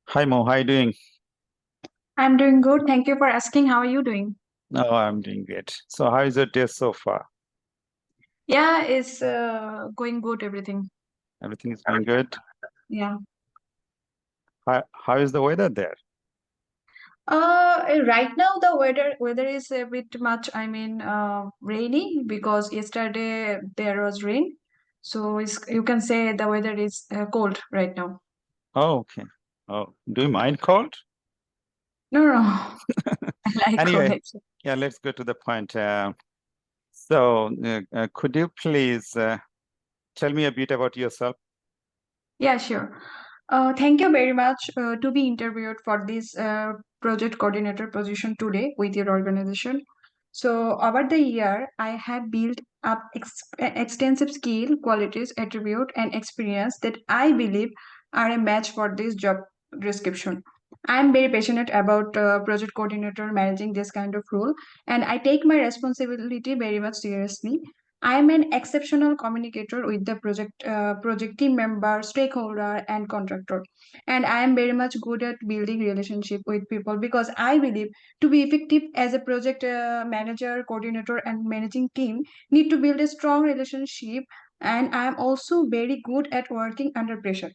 Hi Mo, how are you doing? I'm doing good. Thank you for asking. How are you doing? Oh, I'm doing great. So how is your day so far? Yeah, it's going good, everything. Everything is going good? Yeah. How is the weather there? Right now the weather is a bit much, rainy because yesterday there was rain. So you can say the weather is cold right now. Oh, okay. Oh, do you mind cold? No, no, I like cold Anyway, actually. yeah, let's go to the point. So could you please tell me a bit about yourself? Yeah, sure. Thank you very much to be interviewed for this project coordinator position today with your organization. So, over the year, I have built up extensive skill, qualities, attribute, and experience that I believe are a match for this job description. I am very passionate about project coordinator managing this kind of role, and I take my responsibility very much seriously. I am an exceptional communicator with the project team member, stakeholder, and contractor. And I am very much good at building relationship with people because I believe to be effective as a project manager, coordinator, and managing team, need to build a strong relationship. And I am also very good at working under pressure.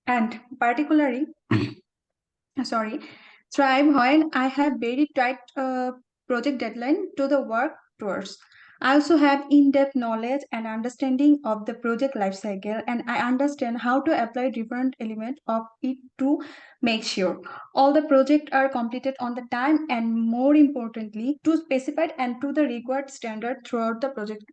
And particularly, sorry, thrive when I have very tight project deadline to the work towards. I also have in-depth knowledge and understanding of the project lifecycle, and I understand how to apply different elements of it to make sure all the projects are completed on the time, and more importantly, to specified and to the required standard throughout the project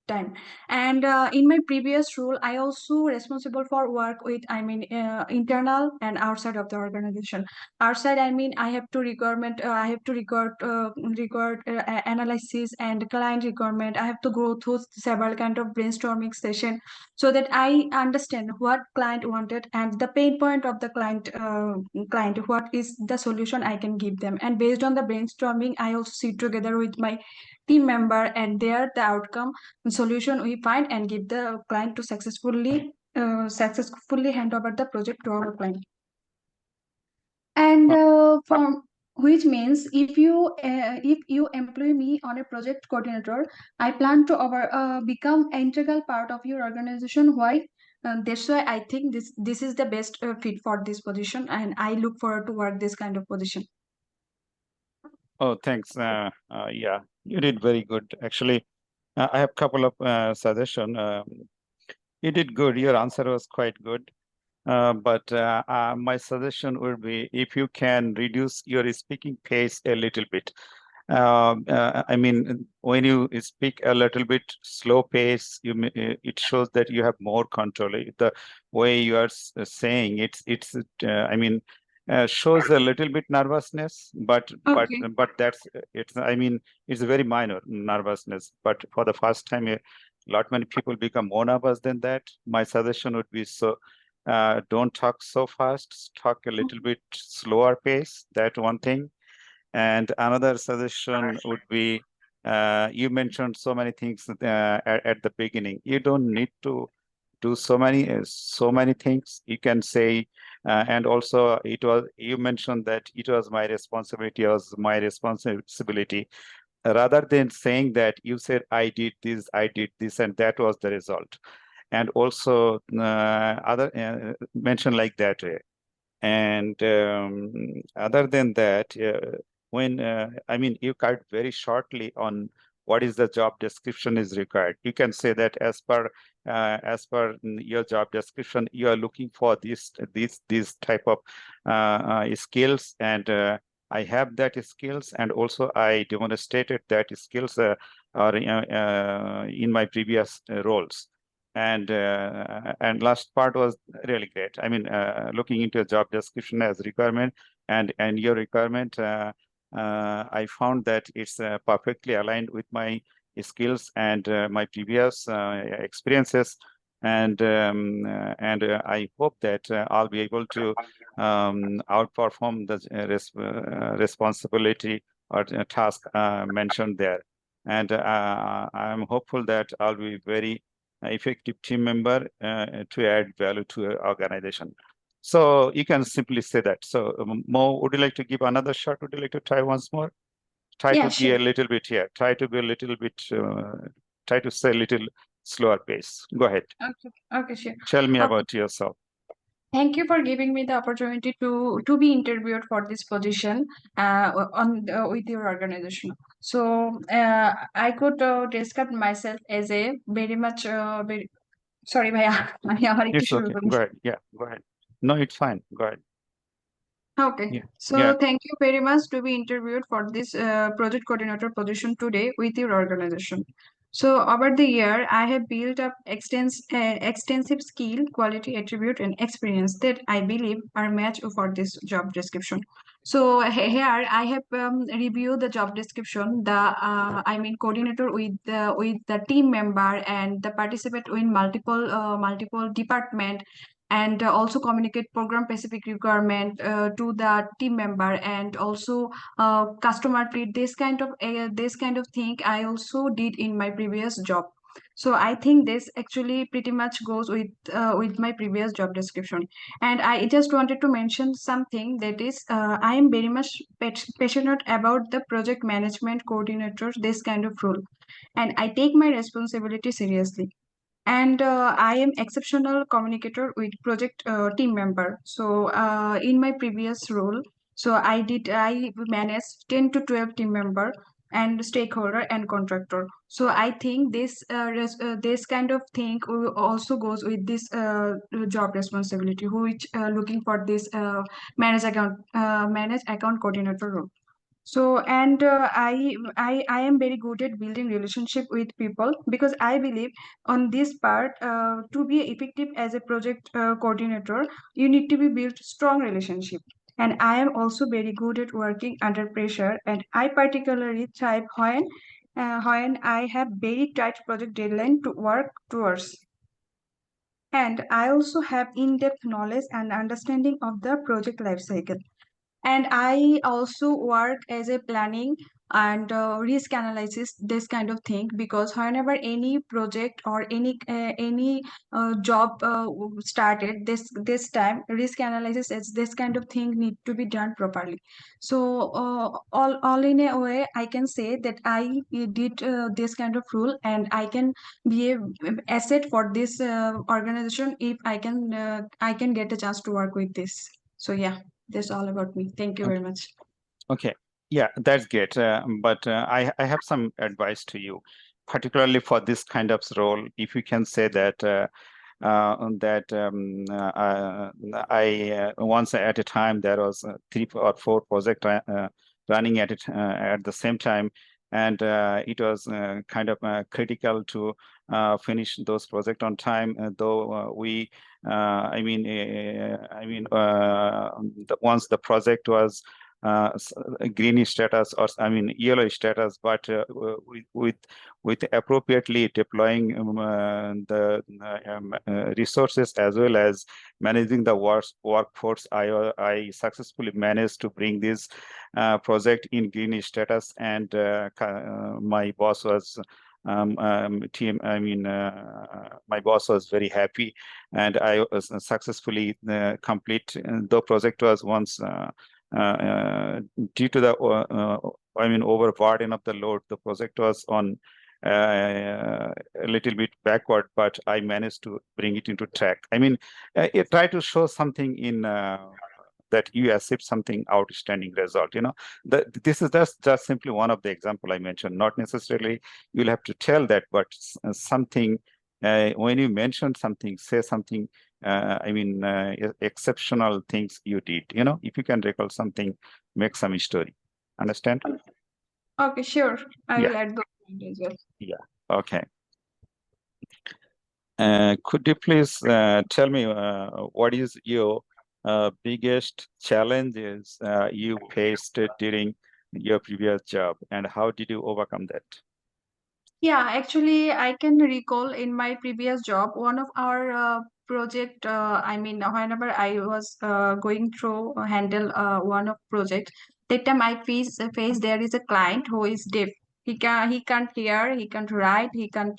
time. And in my previous role, I also responsible for work with internal and outside of the organization. Outside, I have to requirement, I have to record analysis and client requirement. I have to go through several kind of brainstorming session so that I understand what client wanted and the pain point of the client, what is the solution I can give them. And based on the brainstorming, I also sit together with my team member, and there the outcome solution we find and give the client to successfully hand over the project to our client. And Uh, from which means if you employ me on a project coordinator, I plan to become an integral part of your organization. Why? That's why I think this is the best fit for this position, and I look forward to work this kind of position. oh, thanks. Yeah, you did very good. Actually, I have a couple of suggestions. You did good. Your answer was quite good. But my suggestion would be if you can reduce your speaking pace a little bit. I mean, when you speak a little bit slow pace, it shows that you have more control. The way you are saying I mean, shows a little bit nervousness, Okay. but that's it's. I mean, it's a very minor nervousness. But for the first time, a lot many people become more nervous than that. My suggestion would be don't talk so fast, talk a little bit slower pace. That one thing. And another suggestion would be you mentioned so many things at the beginning. You don't need to do so many things. You can say, and also it was you mentioned that it was my responsibility, was my responsibility. Rather than saying that, you said I did this, and that was the result. And also other mention like that way. And other than that, when I mean, you cut very shortly on what is the job description is required. You can say that as per your job description, you are looking for this type of skills, and I have that skills, and also I demonstrated that skills are in my previous roles. And last part was really great. I mean, looking into a job description as requirement and your requirement, I found that it's perfectly aligned with my skills and my previous experiences. And I hope that I'll be able to outperform the responsibility or task mentioned there. And I'm hopeful that I'll be very effective team member to add value to your organization. So you can simply say that. So Mo, would you like to give another shot? Would you like to try once more? Try Yeah, to be a sure. little bit here. Try to be a little bit, try to say a little slower pace. Go ahead. Okay, okay, sure. Tell me Okay. about yourself. Thank you for giving me the opportunity to be interviewed for this position with your organization. So I could describe myself as a very much very sorry ভাইয়া আমি আবার একটু It's শুরু okay. করি Go ahead. Yeah, go ahead. No, it's fine. Go ahead. Okay, Yeah. Yeah. so thank you very much to be interviewed for this project coordinator position today with your organization. So over the year, I have built up extensive skill, quality, attribute, and experience that I believe are matched for this job description. So here I have reviewed the job description, the I mean coordinator with the team member and the participant in multiple department and also communicate program specific requirement to the team member and also customer treat this kind of thing I also did in my previous job. So I think this actually pretty much goes with my previous job description. And I just wanted to mention something that is I am very much passionate about the project management coordinator this kind of role, and I take my responsibility seriously. And I am exceptional communicator with project team member. So in my previous role, so I managed 10 to 12 team member and stakeholder and contractor. So I think this kind of thing also goes with this job responsibility, which looking for this manage account coordinator role. So, and I am very good at building relationship with people because I believe on this part, to be effective as a project coordinator, you need to be built strong relationship. And I am also very good at working under pressure, and I particularly thrive when I have very tight project deadline to work towards. And I also have in-depth knowledge and understanding of the project lifecycle. And I also work as a planning and risk analysis this kind of thing, because whenever any project or any job started this time, risk analysis is this kind of thing need to be done properly. So all in a way I can say that I did this kind of rule, and I can be a asset for this organization if I can get a chance to work with this. So yeah, that's all about me. Thank you very Okay. much. Okay. Yeah, that's great. But I have some advice to you, particularly for this kind of role. If you can say that I once at a time there was 3 or 4 projects running at the same time, and it was kind of critical to finish those projects on time. Though we, once the project was green status, or I mean yellow status, but with appropriately deploying the resources as well as managing the workforce, I successfully managed to bring this project in green status, and my boss was my boss was very happy, and I was successfully complete. The project was once due to the overburden of the load, the project was on a little bit backward, but I managed to bring it into track. I mean, try to show something in that you achieved something outstanding result. This is just simply one of the example I mentioned. Not necessarily you'll have to tell that, but something when you mention something, say something. Exceptional things you did. If you can recall something, make some story. Understand? Okay, sure. I Yeah. will add those points as well. Yeah. Okay. Could you please tell me what is your biggest challenges you faced during your previous job, and how did you overcome that? Yeah, actually, I can recall in my previous job, one of our project. Whenever I was going through handle one of project, that time I face there is a client who is deaf. He can't hear, he can't write, he can't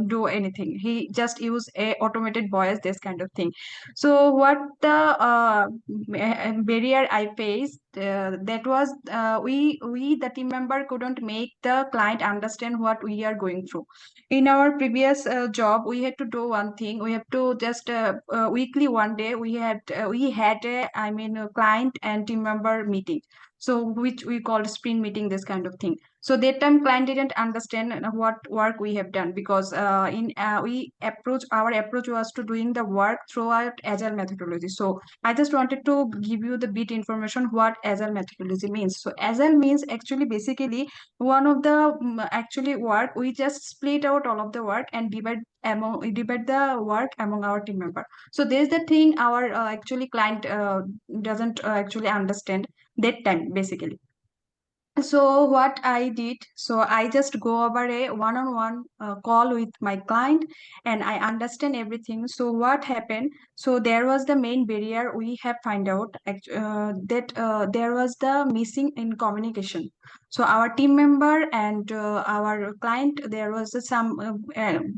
do anything. He just use a automated voice, this kind of thing. So what the barrier I faced, that was we the team member couldn't make the client understand what we are going through. In our previous job, we had to do one thing. We have to just weekly, one day we had a, I mean, a client and team member meeting, so which we called sprint meeting, this kind of thing. So that time client didn't understand what work we have done, because in we approach our approach was to doing the work throughout agile methodology. So I just wanted to give you the bit information what agile methodology means. So agile means actually basically one of the actually work, we just split out all of the work and divide the work among our team member. So there's the thing our actually client doesn't actually understand that time basically. So what I did, so I just go over a one-on-one call with my client, and I understand everything. So what happened? So there was the main barrier we have find out that there was the missing in communication. So our team member and our client, there was some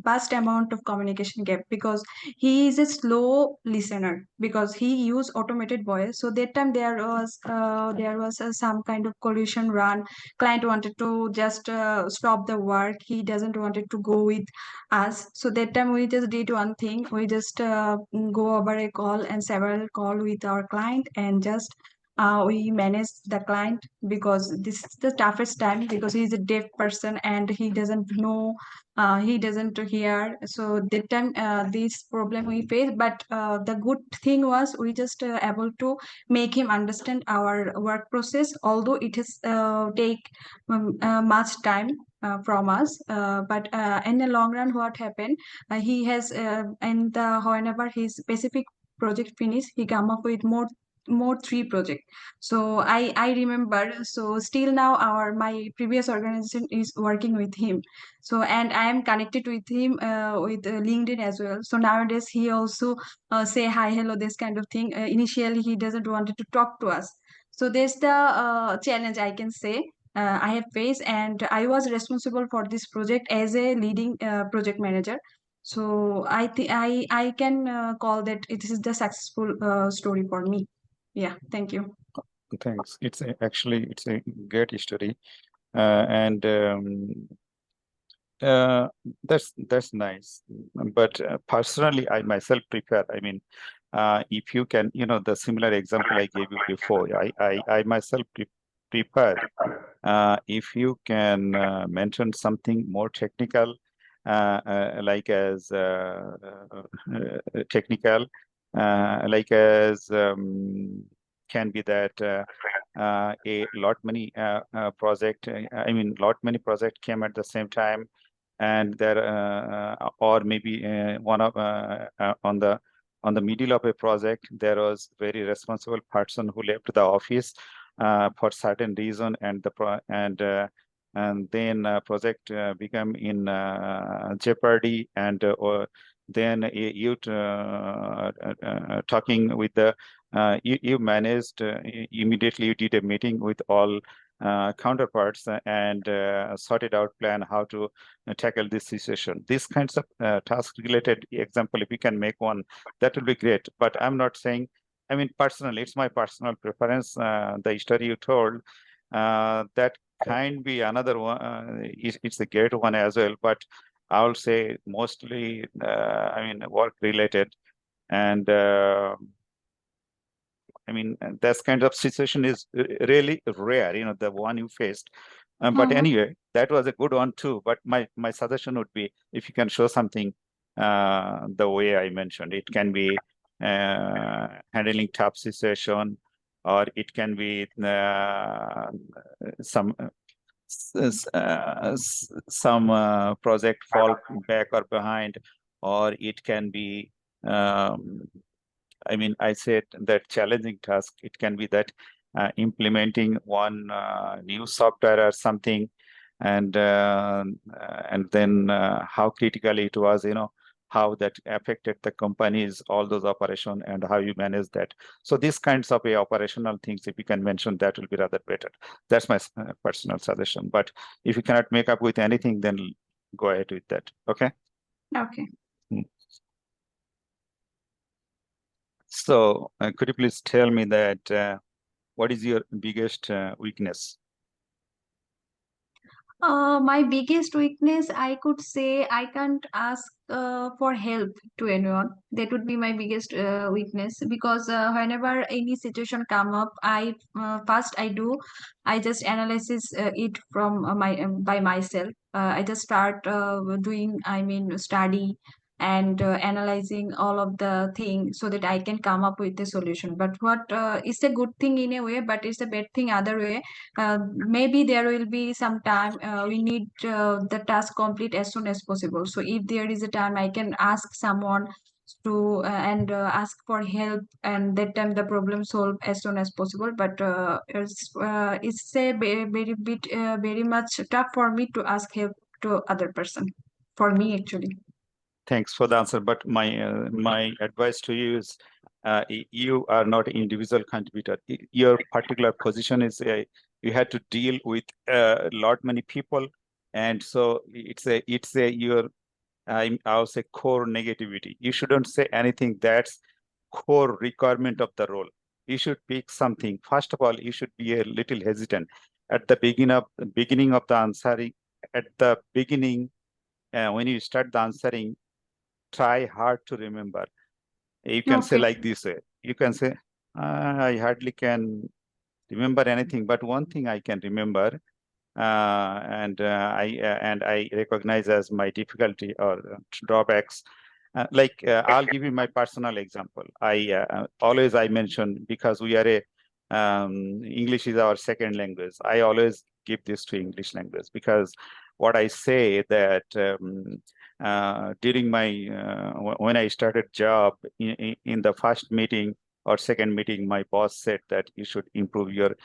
vast amount of communication gap, because he is a slow listener, because he used automated voice. So that time there was some kind of collision run. Client wanted to just stop the work, he doesn't wanted to go with us. So that time we just did one thing, we just go over a call and several call with our client, and just we manage the client, because this is the toughest time, because he's a deaf person and he doesn't know, he doesn't hear. So that time this problem we face, but the good thing was we just able to make him understand our work process, although it has take much time from us, but in the long run what happened, he has and whenever his specific project finished, he come up with more three project. So I remember, so still now our my previous organization is working with him. So and I am connected with him with LinkedIn as well. So nowadays he also say hi, hello, this kind of thing. Initially he doesn't wanted to talk to us. So there's the challenge I can say I have faced, and I was responsible for this project as a leading project manager. So I think I can call that it is the successful story for me. Yeah, thank you. Thanks. Actually, it's a great story. And that's nice. But personally, I myself prefer, I mean, if you can, the similar example I gave you before, I myself prefer if you can mention something more technical, like as technical, like as can be that a lot many project. I mean, lot many project came at the same time, and there or maybe one of on the middle of a project there was very responsible person who left the office for certain reason, and and then project become in jeopardy, and or then you talking with the you managed immediately, you did a meeting with all counterparts and sorted out plan how to tackle this situation. These kinds of task related example, if you can make one, that will be great. But I'm not saying, I mean, personally, it's my personal preference. The story you told, that can be another one. It's a great one as well, but I will say mostly, I mean, work related. And I mean, that kind of situation is really rare, the one you faced. But Mhm. anyway, that was a good one too. But my suggestion would be, if you can show something the way I mentioned, it can be handling tough situation, or it can be some some project fall back or behind, or it can be I mean, I said that challenging task, it can be that implementing one new software or something, and then how critical it was, how that affected the companies, all those operation, and how you manage that. So these kinds of operational things, if you can mention, that will be rather better. That's my personal suggestion. But if you cannot make up with anything, then go ahead with that. Okay. Okay. So could you please tell me that what is your biggest weakness? My biggest weakness, I could say, I can't ask for help to anyone. That would be my biggest weakness, because whenever any situation come up, I just analysis it from my by myself. I just start doing, I mean, study and analyzing all of the things so that I can come up with a solution. But what is a good thing in a way, but it's a bad thing other way. Maybe there will be some time we need the task complete as soon as possible. So if there is a time, I can ask someone to and ask for help, and that time the problem solve as soon as possible. But it's a very much tough for me to ask help to other person, for me actually. Thanks for the answer. But my advice to you is, you are not an individual contributor. Your particular position is you had to deal with a lot many people, and so it's a your I'll say core negativity. You shouldn't say anything that's core requirement of the role. You should pick something. First of all, you should be a little hesitant at the beginning of the answering. At the beginning, when you start the answering, try hard to remember. You can say Okay. like this way. You can say, I hardly can remember anything, but one thing I can remember, and I recognize as my difficulty or drawbacks. I'll give you my personal example. I mention, because we are English is our second language. I always give this to English language, because what I say that during my when I started job in the first meeting or second meeting, my boss said that you should improve your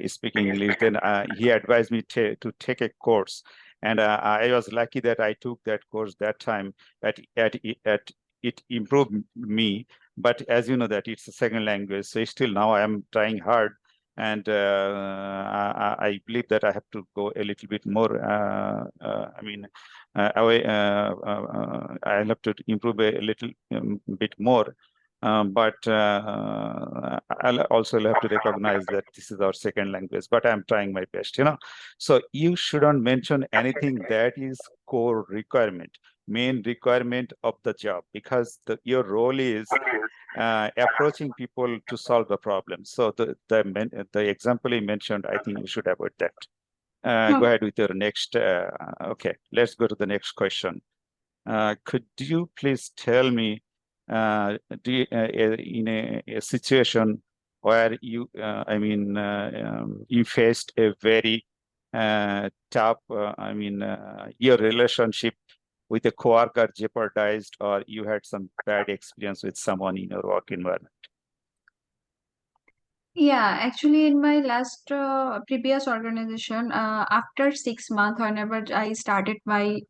speaking English. Then he advised me to take a course, and I was lucky that I took that course that time. At it improved me. But as you know, that it's a second language, so still now I am trying hard, and I believe that I have to go a little bit more. I'll have to improve a little bit more. But I'll also have to recognize that this is our second language, but I'm trying my best. So you shouldn't mention anything that is core requirement, main requirement of the job, because your role is approaching people to solve the problem. So the example you mentioned, I think you should avoid that. Go ahead with your next. Okay, let's go to the next question. Could you please tell me, in a situation where you faced a very tough, your relationship with a coworker jeopardized, or you had some bad experience with someone in your work environment? Yeah, actually, in my last previous organization, after 6 months, whenever I started my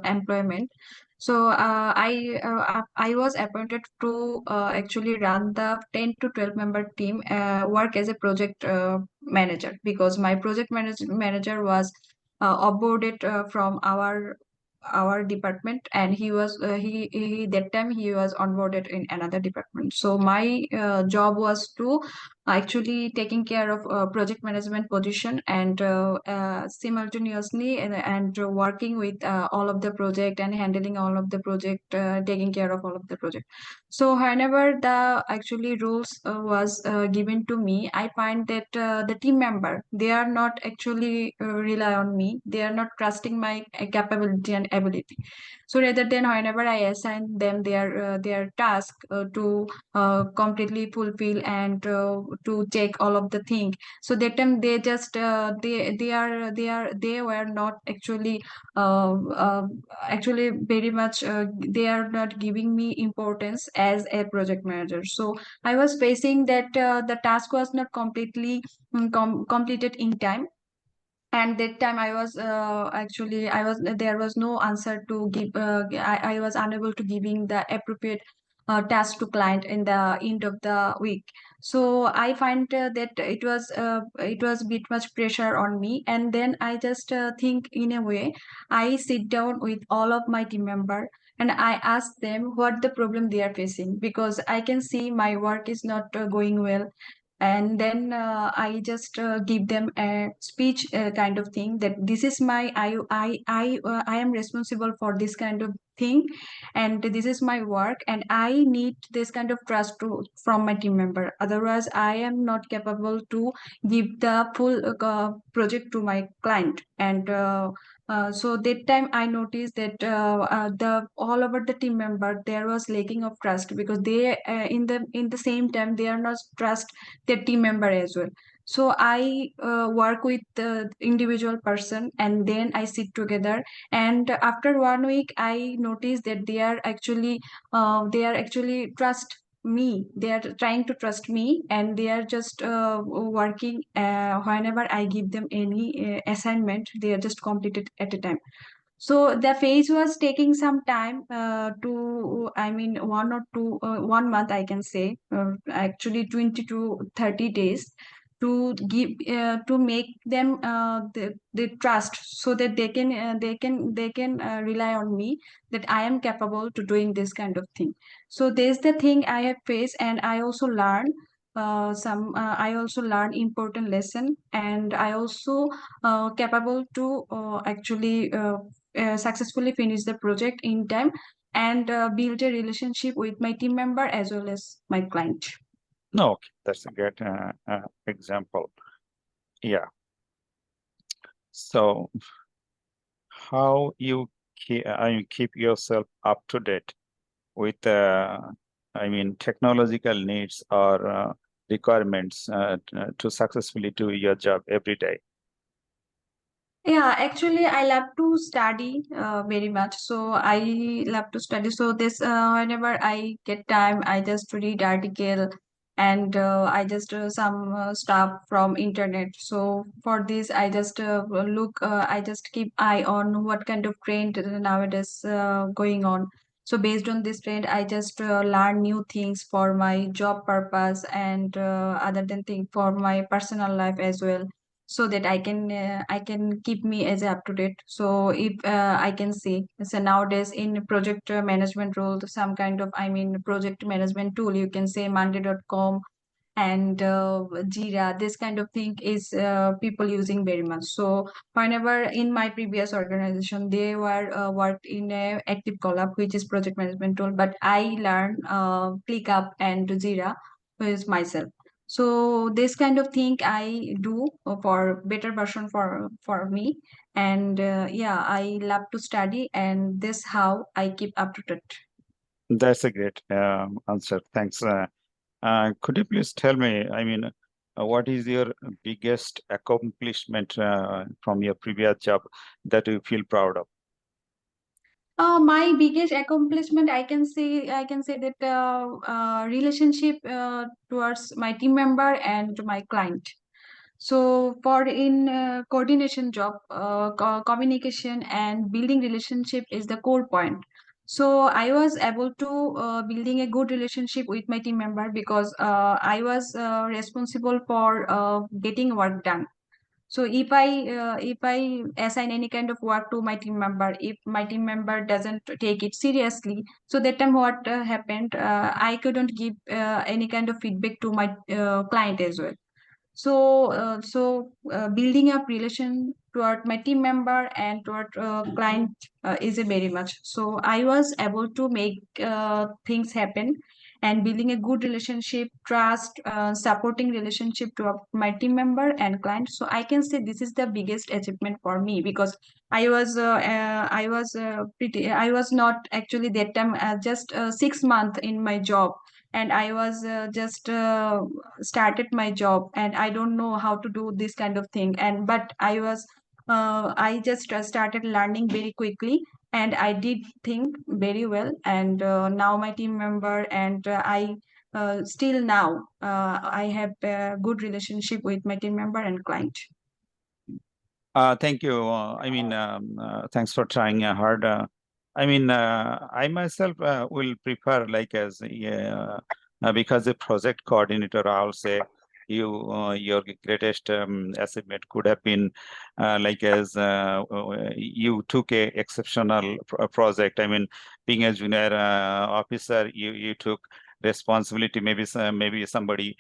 employment, so I was appointed to actually run the 10 to 12 member team, work as a project manager, because my project manager was offboarded from our department, and he that time he was onboarded in another department. So my job was to actually taking care of project management position, and simultaneously and working with all of the project and handling all of the project, taking care of all of the project. So whenever the actually rules was given to me, I find that the team member, they are not actually rely on me, they are not trusting my capability and ability. So rather than whenever I assign them their task to completely fulfill and to take all of the thing, so that time they just they were not actually actually very much they are not giving me importance as a project manager. So I was facing that the task was not completely completed in time. and that time I was actually I was there was no answer to give. I was unable to giving the appropriate task to client in the end of the week. So I find that it was bit much pressure on me, and then I just think in a way. I sit down with all of my team member and I ask them what the problem they are facing, because I can see my work is not going well. And then I just give them a speech kind of thing, that this is my I am responsible for this kind of thing, and this is my work, and I need this kind of trust from my team member, otherwise I am not capable to give the full project to my client. And so that time I noticed that the all over the team member there was lacking of trust, because they in the same time they are not trust their team member as well. So I work with the individual person, and then I sit together, and after 1 week I notice that they are actually trust me, they are trying to trust me, and they are just working whenever I give them any assignment, they are just completed at a time. So the phase was taking some time to, I mean, 1 month, I can say, actually 20 to 30 days to give to make them the trust, so that they can rely on me, that I am capable to doing this kind of thing. So there's the thing I have faced, and I also learn I also learn important lesson, and I also capable to actually successfully finish the project in time, and build a relationship with my team member as well as my client. No, okay, that's a great example. Yeah. So how you keep yourself up to date with I mean technological needs or requirements to successfully do your job every day? Yeah, actually, I love to study very much. So I love to study. So this, whenever I get time, I just read article, and I just some stuff from internet. So for this, I just I just keep eye on what kind of trend nowadays going on. So based on this trend, I just learn new things for my job purpose, and other than thing for my personal life as well, so that I can keep me as up to date. So if I can see, so nowadays in project management role, some kind of, I mean, project management tool, you can say Monday.com and Jira, this kind of thing is people using very much. So whenever in my previous organization, they were worked in a active collab, which is project management tool, but I learned ClickUp and Jira with myself. So this kind of thing I do for better version for me. And yeah, I love to study, and this how I keep up to date. That's a great answer. Thanks. Could you please tell me, I mean, what is your biggest accomplishment from your previous job that you feel proud of? My biggest accomplishment, I can say that relationship towards my team member and my client. So for in coordination job, communication and building relationship is the core point. So I was able to building a good relationship with my team member, because I was responsible for getting work done. So if I assign any kind of work to my team member, if my team member doesn't take it seriously, so that time what happened, I couldn't give any kind of feedback to my client as well. So building up relation toward my team member and toward client is a very much. So I was able to make things happen, and building a good relationship, trust, supporting relationship to my team member and client. So I can say this is the biggest achievement for me, because I was not actually that time just 6 months in my job, and I was just started my job, and I don't know how to do this kind of thing. And but I just started learning very quickly, and I did think very well. And now my team member and I still now I have a good relationship with my team member and client. Thank you. Thanks for trying hard. I myself will prefer like as because the project coordinator, I'll say your greatest achievement could have been like as you took a exceptional project. I mean, being a junior officer, you took responsibility. Maybe somebody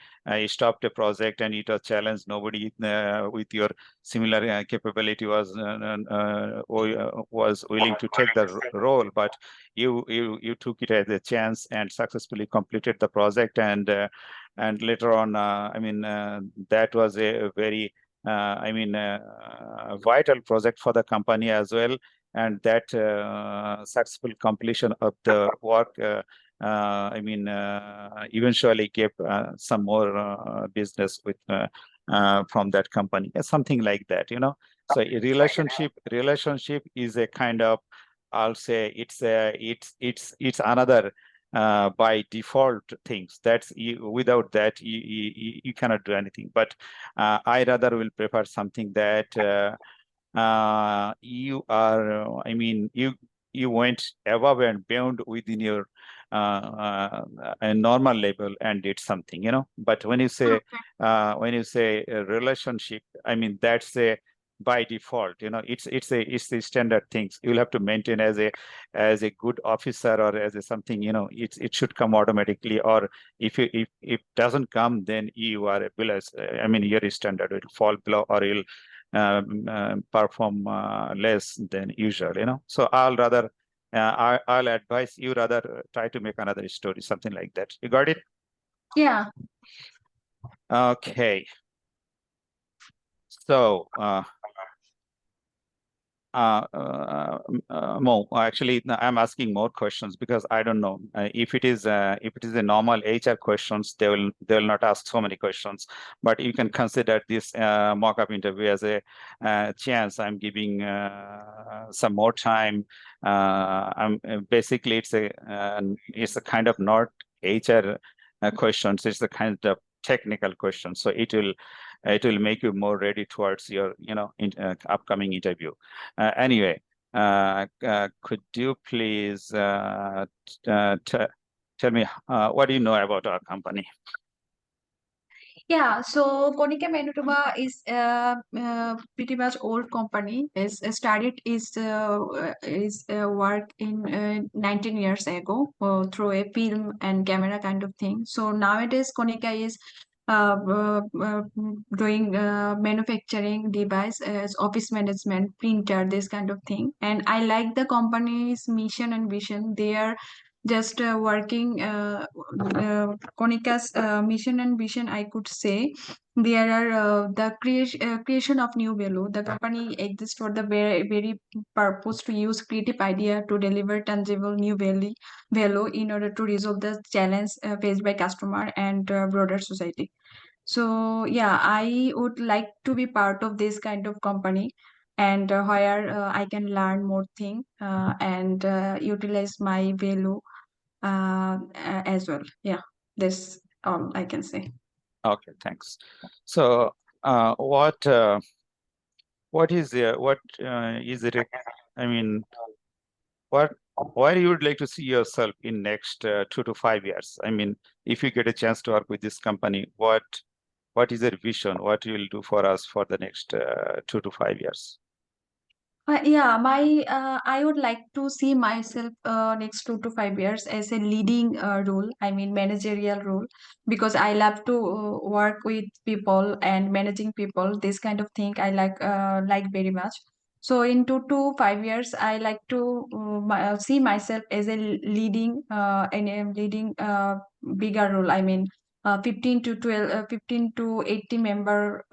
stopped a project and it was challenged. Nobody with your similar capability was willing to take the role, but you took it as a chance and successfully completed the project. And later on, that was a very vital project for the company as well. And that successful completion of the work eventually gave some more business with from that company, something like that, you know. So a relationship is a kind of, I'll say it's another by default things that's without that you cannot do anything. But I rather will prefer something that you are you went above and beyond within your a normal level and did something, you know. But when you say a relationship, that's a by default, you know. It's the standard things you'll have to maintain as a good officer or as a something, you know. It should come automatically, or if it doesn't come, then you are below, your standard will fall below, or you'll perform less than usual, you know. So I'll advise you rather try to make another story, something like that. You got it? Yeah. Okay. So Mo, actually, no, I'm asking more questions because I don't know if it is a normal HR questions, they will not ask so many questions. But you can consider this mock-up interview as a chance. I'm giving some more time. Basically it's a kind of not HR questions. It's a kind of technical question. So it will make you more ready towards your upcoming interview. Anyway, could you please tell me what do you know about our company? Yeah, so Konica Manitoba is pretty much old company. Is started is work in 19 years ago through a film and camera kind of thing. So nowadays Konica is doing manufacturing device as office management, printer, this kind of thing. And I like the company's mission and vision. They are just working Konica's mission and vision, I could say. There are the creation of new value. The company exists for the very purpose to use creative idea to deliver tangible new value in order to resolve the challenge faced by customer and broader society. So yeah, I would like to be part of this kind of company, and where I can learn more thing and utilize my value as well. Yeah, that's all I can say. Okay, thanks. So what is it? I mean, what why you would like to see yourself in next 2 to 5 years? I mean, if you get a chance to work with this company, what is your vision? What you will do for us for the next 2 to 5 years? Yeah, my I would like to see myself next 2 to 5 years as a leading role. I mean managerial role, because I love to work with people and managing people. This kind of thing I like very much. So in 2 to 5 years, I like to see myself as a leading in a leading bigger role. I mean 15 to 12 15 to 80 member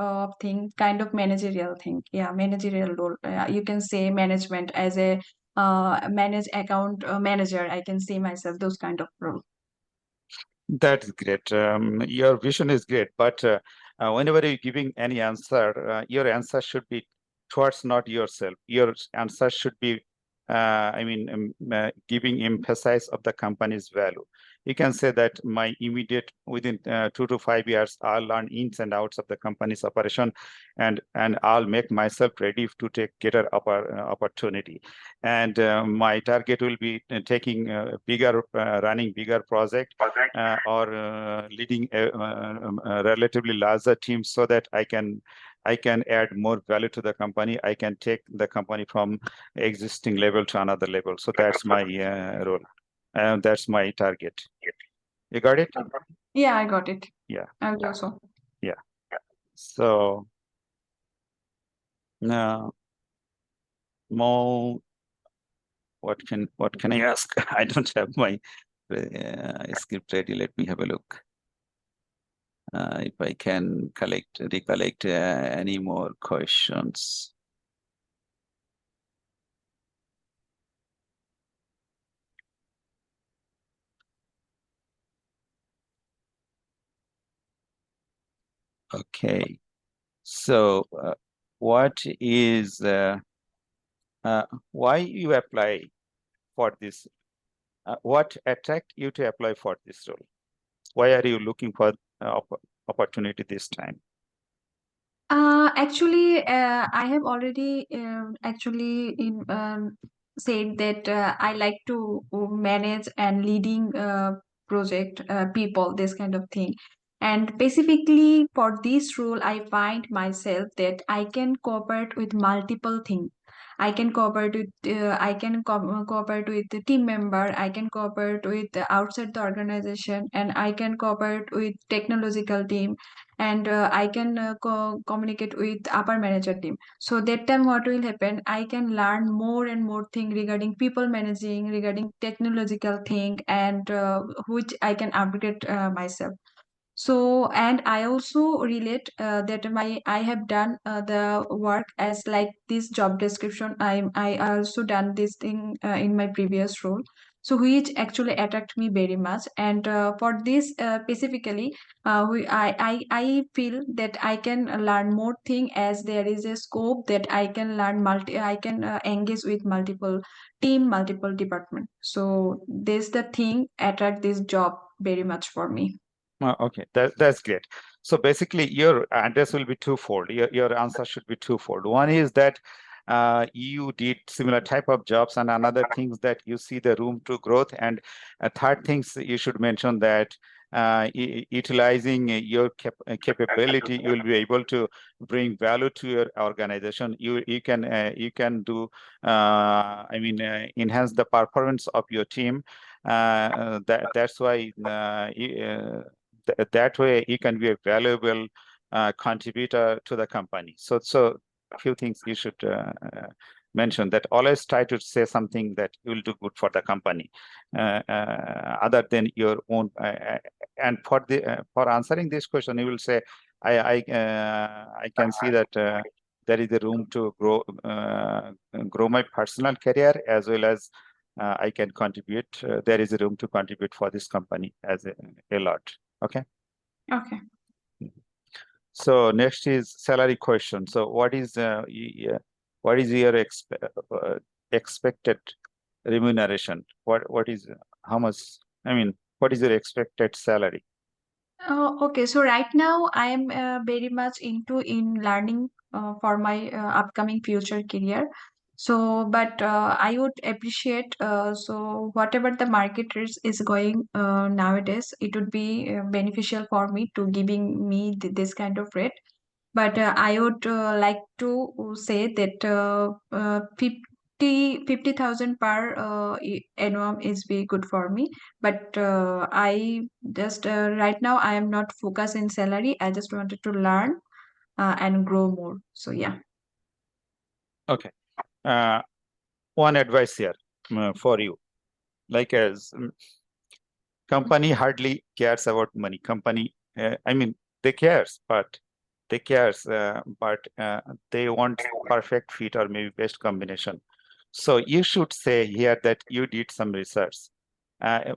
thing, kind of managerial thing. Yeah, managerial role. You can say management as a manage account manager. I can see myself those kind of role. That's great. Your vision is great, but whenever you're giving any answer, your answer should be towards not yourself. Your answer should be, giving emphasis of the company's value. you can say that my immediate within 2 to 5 years, I'll learn ins and outs of the company's operation, and I'll make myself ready to take greater opportunity. And my target will be taking running bigger project or leading a relatively larger team, so that I can add more value to the company. I can take the company from existing level to another level. So that's my role. And that's my target. You got it? Yeah, I got it. Yeah. I will do so. Yeah. So now, more, what can I ask? I don't have my script ready. Let me have a look. If I can recollect any more questions. Okay. So what is why you apply for this? What attract you to apply for this role? Why are you looking for opportunity this time? Actually, I have already said that I like to manage and leading project people, this kind of thing. And specifically for this role, I find myself that I can cooperate with multiple things. I can cooperate with the team member. I can cooperate with outside the organization, and I can cooperate with technological team, and I can communicate with upper manager team. So that time what will happen, I can learn more and more thing regarding people managing, regarding technological thing, and which I can upgrade myself. So, and I also relate that I have done the work as like this job description. I also done this thing in my previous role, so which actually attract me very much. And for this specifically, I feel that I can learn more thing, as there is a scope that I can learn I can engage with multiple team, multiple department. So this the thing attract this job very much for me. Okay, that's great. So basically, your address will be twofold. Your answer should be twofold. One is that you did similar type of jobs, and another things that you see the room to growth. And third things you should mention that utilizing your capability, you will be able to bring value to your organization. You can do enhance the performance of your team. That's why that way you can be a valuable contributor to the company. So a few things you should mention, that always try to say something that will do good for the company, other than your own. And for answering this question, you will say, I can see that there is a room to grow my personal career, as well as I can contribute. There is a room to contribute for this company as a lot. Okay. Okay. So next is salary question. So what is your expected remuneration? What is how much? What is your expected salary? Okay, so right now I am very much into in learning for my upcoming future career. So, but I would appreciate so whatever the market is going nowadays, it would be beneficial for me to giving me this kind of rate. But I would like to say that 50,000 per annum is very good for me. But I just right now I am not focused in salary. I just wanted to learn and grow more. So yeah. Okay. One advice here for you, like as company hardly cares about money. Company, they cares, but they want perfect fit or maybe best combination. So you should say here that you did some research.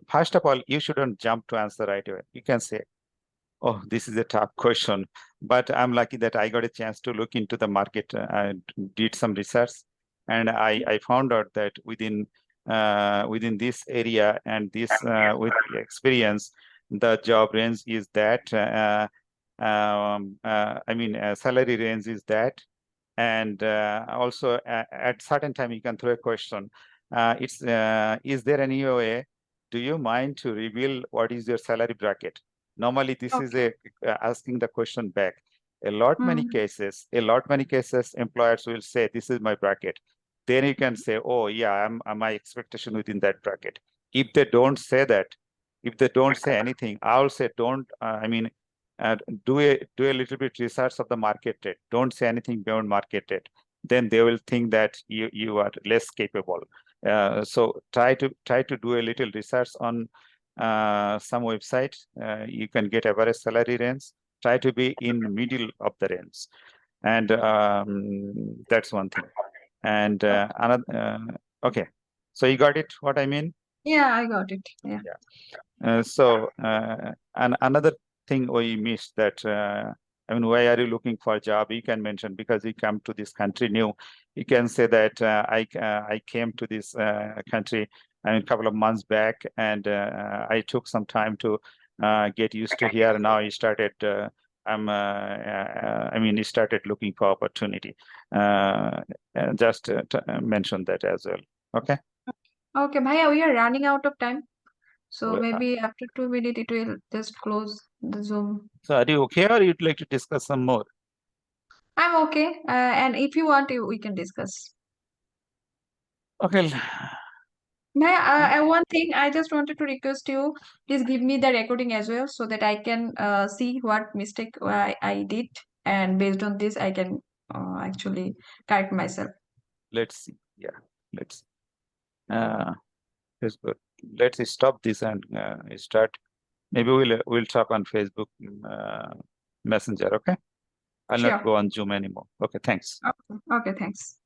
First of all, you shouldn't jump to answer right away. You can say, oh, this is a tough question, but I'm lucky that I got a chance to look into the market. I did some research, and I found out that within within this area and this with experience, the job range is that. Salary range is that, and also at certain time you can throw a question. Is there any way? Do you mind to reveal what is your salary bracket? Normally, this is Okay. asking the question back. A lot many Mm. cases, employers will say, "This is my bracket." Then you can say, "Oh yeah, I'm my expectation within that bracket." If they don't say that, if they don't say anything, I'll say don't. Uh, do a little bit research of the market rate. Don't say anything beyond market rate. Then they will think that you are less capable. So try to do a little research on some website. You can get average salary range. Try to be in middle of the range, and that's one thing. And another. Okay, so you got it. What I mean? Yeah, I got it. Yeah. Yeah. And another thing we missed that, why are you looking for a job? You can mention because you come to this country new. You can say that I came to this country a couple of months back, and I took some time to get used to here. Now you started. You started looking for opportunity. Just mention that as well. Okay. Okay, Bhaiya, we are running out of time. So Well, maybe after 2 minutes it will just close the Zoom. So are you okay, or you'd like to discuss some more? I'm okay. And if you want, we can discuss. Okay. Bhaiya, one thing I just wanted to request you, please give me the recording as well so that I can see what mistake I did. And based on this, I can actually correct myself. Let's see. Yeah, let's uh Facebook. Let's stop this and start. Maybe we'll talk on Facebook Messenger. Okay, I'll not Sure. go on Zoom anymore. Okay, thanks. Okay, okay, thanks.